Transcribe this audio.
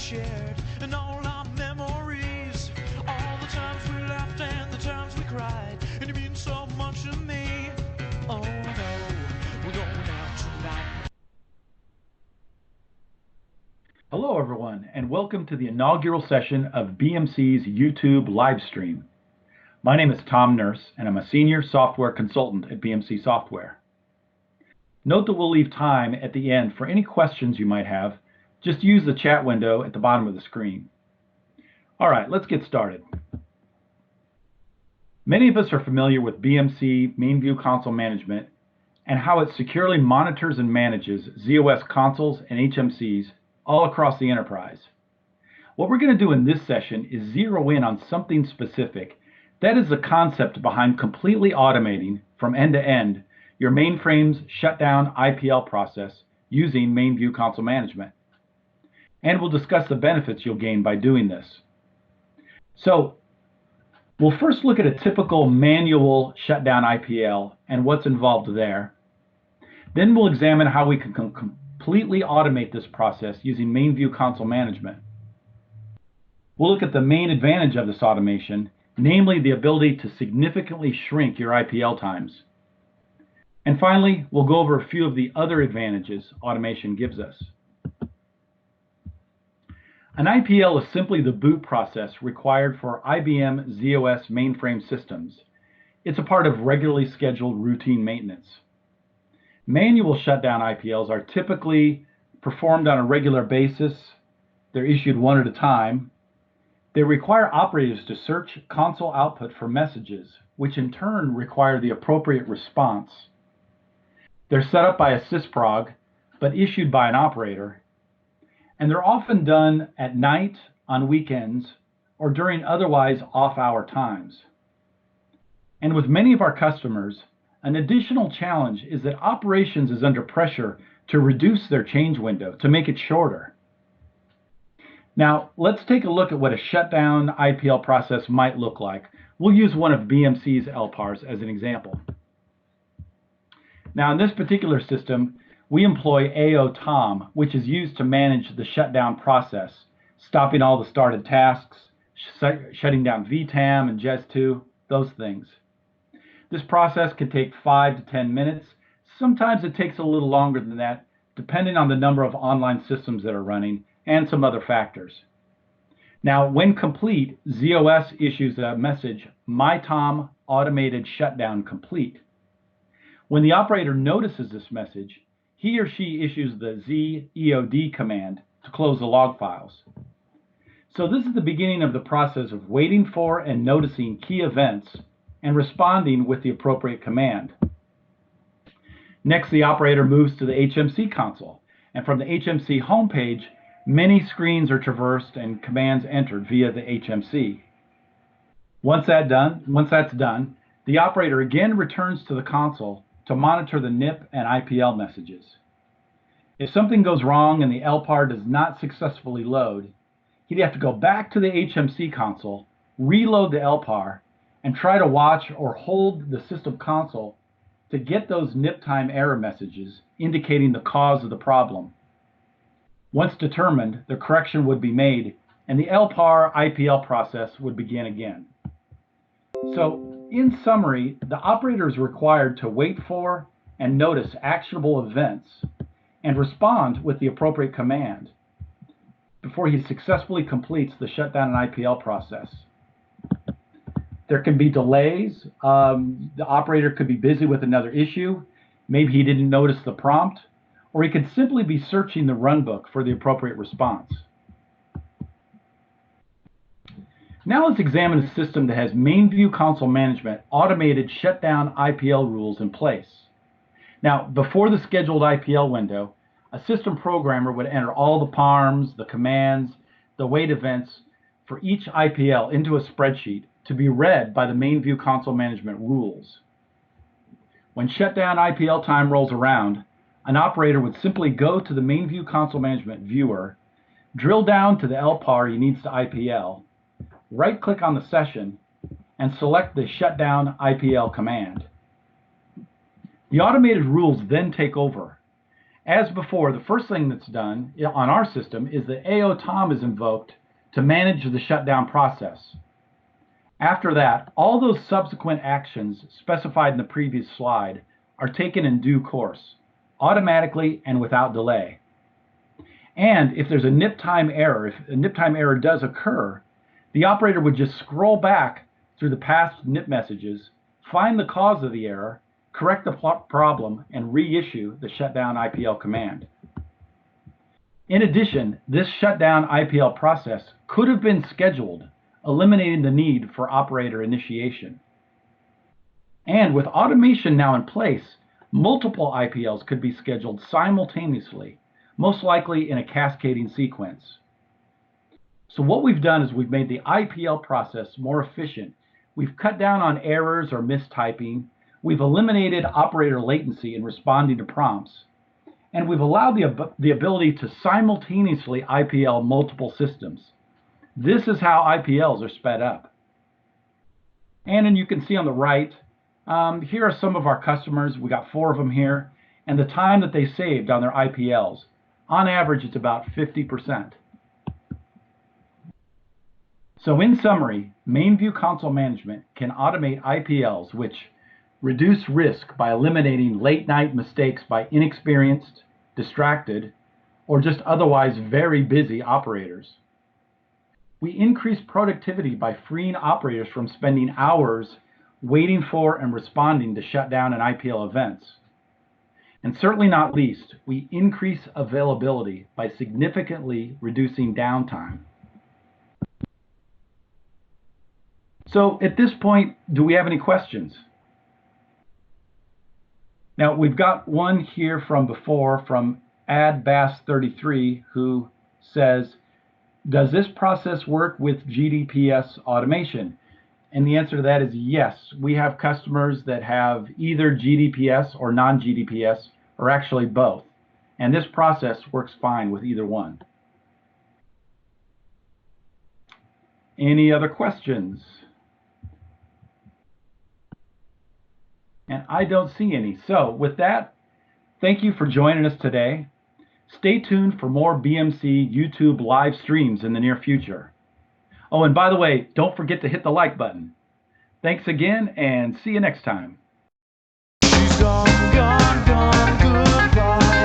shared, and all our memories, all the times we laughed and the times we cried, and it means so much to me. Oh no, we're going out tonight. Hello everyone, and welcome to the inaugural session of BMC's YouTube live stream. My name is Tom Nurse, and I'm a senior software consultant at BMC Software. Note that we'll leave time at the end for any questions you might have. Just use the chat window at the bottom of the screen. All right, let's get started. Many of us are familiar with BMC MainView Console Management and how it securely monitors and manages z/OS consoles and HMCs all across the enterprise. What we're going to do in this session is zero in on something specific. That is the concept behind completely automating from end to end your mainframe's shutdown IPL process using MainView Console Management. And we'll discuss the benefits you'll gain by doing this. So we'll first look at a typical manual shutdown IPL and what's involved there. Then we'll examine how we can completely automate this process using MainView Console Management. We'll look at the main advantage of this automation, namely the ability to significantly shrink your IPL times. And finally, we'll go over a few of the other advantages automation gives us. An IPL is simply the boot process required for IBM z/OS mainframe systems. It's a part of regularly scheduled routine maintenance. Manual shutdown IPLs are typically performed on a regular basis. They're issued one at a time. They require operators to search console output for messages, which in turn require the appropriate response. They're set up by a sysprog, but issued by an operator. And they're often done at night, on weekends, or during otherwise off-hour times. And with many of our customers, an additional challenge is that operations is under pressure to reduce their change window, to make it shorter. Now, let's take a look at what a shutdown IPL process might look like. We'll use one of BMC's LPARs as an example. Now, in this particular system, we employ AO-TOM, which is used to manage the shutdown process, stopping all the started tasks, shutting down VTAM and JES2, those things. This process can take 5 to 10 minutes. Sometimes it takes a little longer than that, depending on the number of online systems that are running and some other factors. Now, when complete, z/OS issues a message, MyTom Automated Shutdown Complete. When the operator notices this message, he or she issues the zEOD command to close the log files. So this is the beginning of the process of waiting for and noticing key events and responding with the appropriate command. Next, the operator moves to the HMC console, and from the HMC homepage, many screens are traversed and commands entered via the HMC. Once that's done, the operator again returns to the console to monitor the NIP and IPL messages. If something goes wrong and the LPAR does not successfully load, he'd have to go back to the HMC console, reload the LPAR, and try to watch or hold the system console to get those NIP time error messages indicating the cause of the problem. Once determined, the correction would be made and the LPAR IPL process would begin again. So, in summary, the operator is required to wait for and notice actionable events and respond with the appropriate command before he successfully completes the shutdown and IPL process. There can be delays. The operator could be busy with another issue. Maybe he didn't notice the prompt, or he could simply be searching the runbook for the appropriate response. Now let's examine a system that has MainView Console Management automated shutdown IPL rules in place. Now, before the scheduled IPL window, a system programmer would enter all the parms, the commands, the wait events for each IPL into a spreadsheet to be read by the MainView Console Management rules. When shutdown IPL time rolls around, an operator would simply go to the MainView Console Management viewer, drill down to the LPAR he needs to IPL, right-click on the session, and select the Shutdown IPL command. The automated rules then take over, As before, the first thing that's done on our system is the AO-TOM is invoked to manage the shutdown process. After that, all those subsequent actions specified in the previous slide are taken in due course, automatically and without delay. And if there's a nip time error, if a nip time error does occur, the operator would just scroll back through the past nip messages, find the cause of the error, correct the problem, and reissue the shutdown IPL command. In addition, this shutdown IPL process could have been scheduled, eliminating the need for operator initiation. And with automation now in place, multiple IPLs could be scheduled simultaneously, most likely in a cascading sequence. So what we've done is we've made the IPL process more efficient. We've cut down on errors or mistyping. We've eliminated operator latency in responding to prompts. And we've allowed the ability to simultaneously IPL multiple systems. This is how IPLs are sped up. And then you can see on the right, here are some of our customers. We got 4 of them here. And the time that they saved on their IPLs. On average, it's about 50%. So in summary, MainView Console Management can automate IPLs, which reduce risk by eliminating late-night mistakes by inexperienced, distracted, or just otherwise very busy operators. We increase productivity by freeing operators from spending hours waiting for and responding to shutdown and IPL events. And certainly not least, we increase availability by significantly reducing downtime. So at this point, do we have any questions? Now, we've got one here from before, from AdBass33, who says, does this process work with GDPS automation? And the answer to that is yes. We have customers that have either GDPS or non-GDPS, or actually both. And this process works fine with either one. Any other questions? And I don't see any. So with that, thank you for joining us today. Stay tuned for more BMC YouTube live streams in the near future. Oh, and by the way, don't forget to hit the like button. Thanks again, and see you next time. She's gone, gone, gone, goodbye.